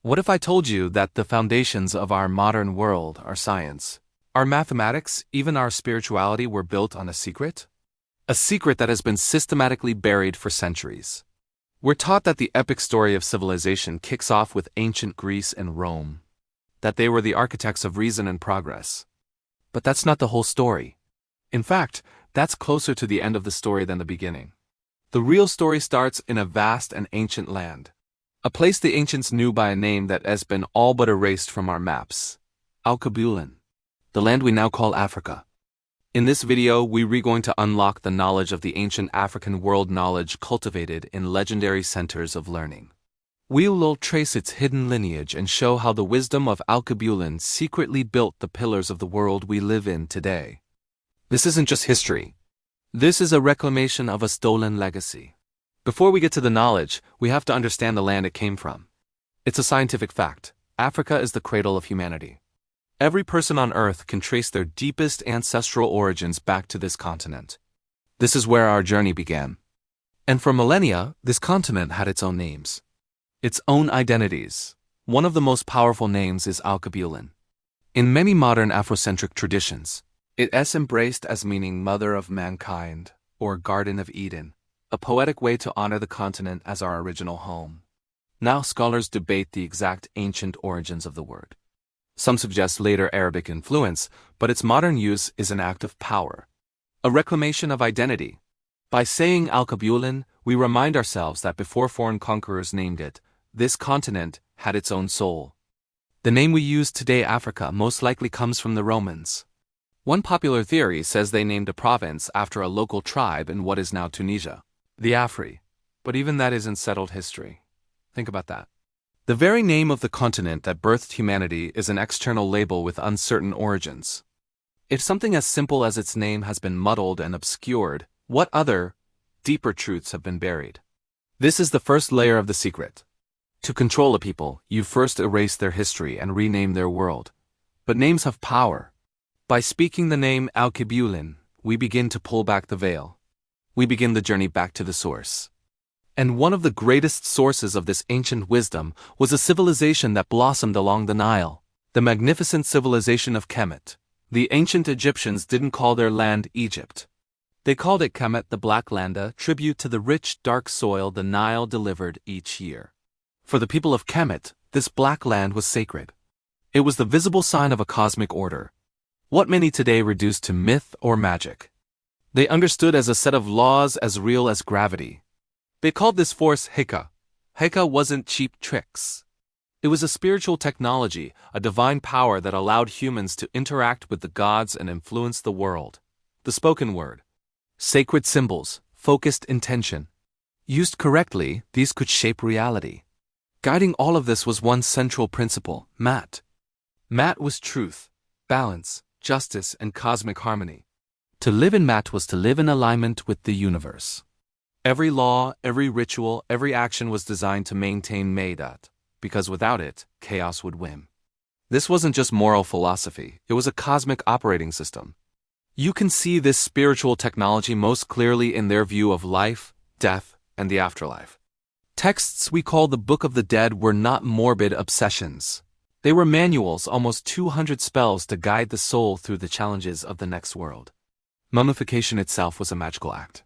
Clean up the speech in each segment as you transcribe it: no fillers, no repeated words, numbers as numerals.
What if I told you that the foundations of our modern world are science? Our mathematics, even our spirituality were built on a secret? A secret that has been systematically buried for centuries. We're taught that the epic story of civilization kicks off with ancient Greece and Rome, that they were the architects of reason and progress. But that's not the whole story. In fact, that's closer to the end of the story than the beginning. The real story starts in a vast and ancient land. A place the ancients knew by a name that has been all but erased from our maps. Alkebulan, the land we now call Africa. In this video, we're going to unlock the knowledge of the ancient African world, knowledge cultivated in legendary centers of learning. We'll trace its hidden lineage and show how the wisdom of Alkebulan secretly built the pillars of the world we live in today. This isn't just history. This is a reclamation of a stolen legacy. Before we get to the knowledge, we have to understand the land it came from. It's a scientific fact. Africa is the cradle of humanity. Every person on Earth can trace their deepest ancestral origins back to this continent. This is where our journey began. And for millennia, this continent had its own names, its own identities. One of the most powerful names is Alkebulan. In many modern Afrocentric traditions, it is embraced as meaning Mother of Mankind or Garden of Eden, a poetic way to honor the continent as our original home. Now scholars debate the exact ancient origins of the word. Some suggest later Arabic influence, but its modern use is an act of power, a reclamation of identity. By saying Alkebulan, we remind ourselves that before foreign conquerors named it, this continent had its own soul. The name we use today, Africa, most likely comes from the Romans. One popular theory says they named a province after a local tribe in what is now Tunisia, the Afri. But even that isn't settled history. Think about that. The very name of the continent that birthed humanity is an external label with uncertain origins. If something as simple as its name has been muddled and obscured, what other, deeper truths have been buried? This is the first layer of the secret. To control a people, you first erase their history and rename their world. But names have power. By speaking the name Alkebulan, we begin to pull back the veil. We begin the journey back to the source. And one of the greatest sources of this ancient wisdom was a civilization that blossomed along the Nile, the magnificent civilization of Kemet. The ancient Egyptians didn't call their land Egypt. They called it Kemet, the Black Land, a tribute to the rich, dark soil the Nile delivered each year. For the people of Kemet, this black land was sacred. It was the visible sign of a cosmic order, what many today reduce to myth or magic. They understood as a set of laws as real as gravity. They called this force Heka. Heka wasn't cheap tricks. It was a spiritual technology, a divine power that allowed humans to interact with the gods and influence the world. The spoken word, sacred symbols, focused intention. Used correctly, these could shape reality. Guiding all of this was one central principle, Mat. Mat was truth, balance, justice, and cosmic harmony. To live in Mat was to live in alignment with the universe. Every law, every ritual, every action was designed to maintain Medat, because without it, chaos would win. This wasn't just moral philosophy, it was a cosmic operating system. You can see this spiritual technology most clearly in their view of life, death, and the afterlife. Texts we call the Book of the Dead were not morbid obsessions. They were manuals, almost 200 spells to guide the soul through the challenges of the next world. Mummification itself was a magical act.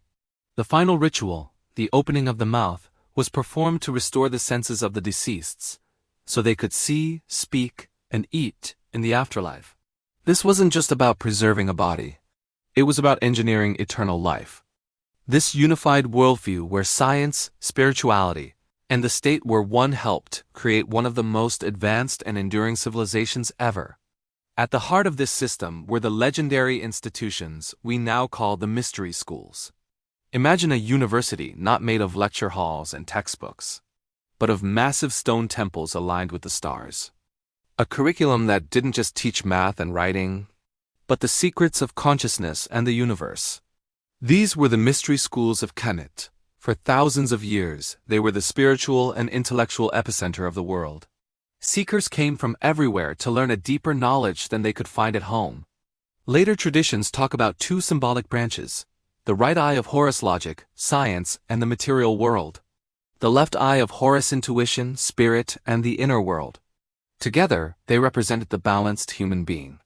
The final ritual, the opening of the mouth, was performed to restore the senses of the deceased, so they could see, speak, and eat in the afterlife. This wasn't just about preserving a body. It was about engineering eternal life. This unified worldview where science, spirituality, and the state were one helped create one of the most advanced and enduring civilizations ever. At the heart of this system were the legendary institutions we now call the mystery schools. Imagine a university not made of lecture halls and textbooks, but of massive stone temples aligned with the stars. A curriculum that didn't just teach math and writing, but the secrets of consciousness and the universe. These were the mystery schools of Kemet. For thousands of years, they were the spiritual and intellectual epicenter of the world. Seekers came from everywhere to learn a deeper knowledge than they could find at home. Later traditions talk about two symbolic branches, the right eye of Horus logic, science, and the material world. The left eye of Horus, intuition, spirit, and the inner world. Together, they represented the balanced human being.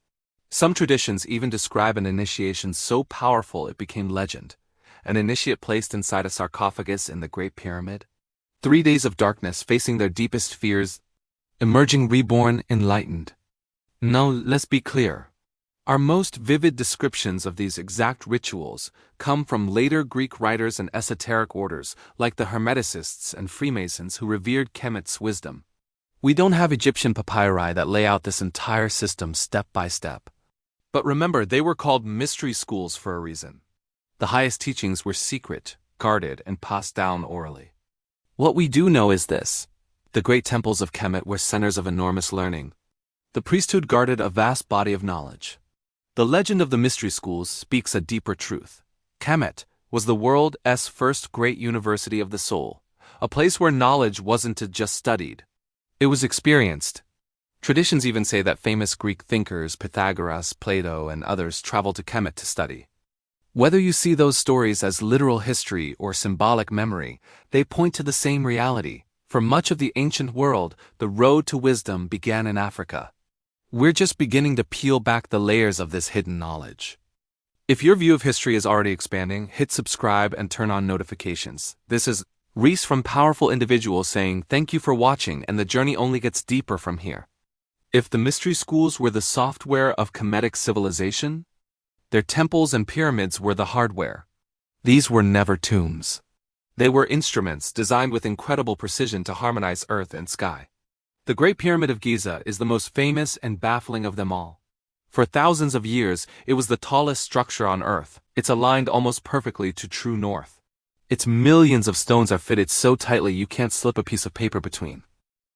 Some traditions even describe an initiation so powerful it became legend. An initiate placed inside a sarcophagus in the Great Pyramid. 3 days of darkness facing their deepest fears, emerging reborn, enlightened. Now, let's be clear. Our most vivid descriptions of these exact rituals come from later Greek writers and esoteric orders like the Hermeticists and Freemasons who revered Kemet's wisdom. We don't have Egyptian papyri that lay out this entire system step by step. But remember, they were called mystery schools for a reason. The highest teachings were secret, guarded, and passed down orally. What we do know is this. The great temples of Kemet were centers of enormous learning. The priesthood guarded a vast body of knowledge. The legend of the mystery schools speaks a deeper truth. Kemet was the world's first great university of the soul, a place where knowledge wasn't just studied. It was experienced. Traditions even say that famous Greek thinkers, Pythagoras, Plato, and others traveled to Kemet to study. Whether you see those stories as literal history or symbolic memory, they point to the same reality. For much of the ancient world, the road to wisdom began in Africa. We're just beginning to peel back the layers of this hidden knowledge. If your view of history is already expanding, hit subscribe and turn on notifications. This is Reese from Powerful Individuals saying thank you for watching, and the journey only gets deeper from here. If the mystery schools were the software of Kemetic civilization, their temples and pyramids were the hardware. These were never tombs. They were instruments designed with incredible precision to harmonize earth and sky. The Great Pyramid of Giza is the most famous and baffling of them all. For thousands of years, it was the tallest structure on Earth. It's aligned almost perfectly to true north. Its millions of stones are fitted so tightly you can't slip a piece of paper between.